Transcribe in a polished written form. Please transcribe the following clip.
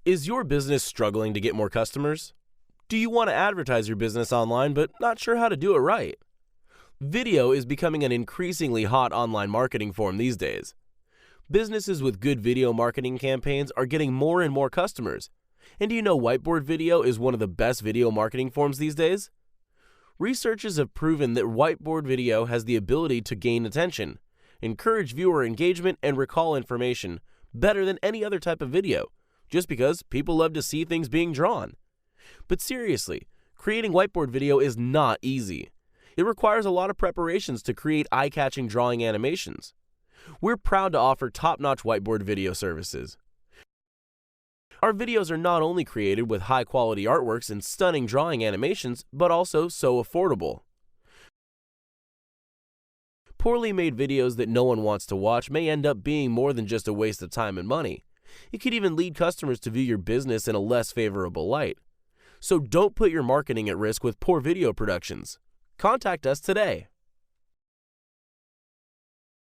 Is your business struggling to get more customers? Do you want to advertise your business online but not sure how to do it right? Video is becoming an increasingly hot online marketing form these days. Businesses with good video marketing campaigns are getting more and more customers. And do you know Whiteboard video is one of the best video marketing forms these days? Researchers have proven that Whiteboard video has the ability to gain attention, encourage viewer engagement, and recall information better than any other type of video, just because people love to see things being drawn. But seriously, creating Whiteboard video is not easy. It requires a lot of preparations to create eye-catching drawing animations. We're proud to offer top-notch Whiteboard video services. Our videos are not only created with high-quality artworks and stunning drawing animations, but also so affordable. Poorly made videos that no one wants to watch may end up being more than just a waste of time and money. It could even lead customers to view your business in a less favorable light. So don't put your marketing at risk with poor video productions. Contact us today.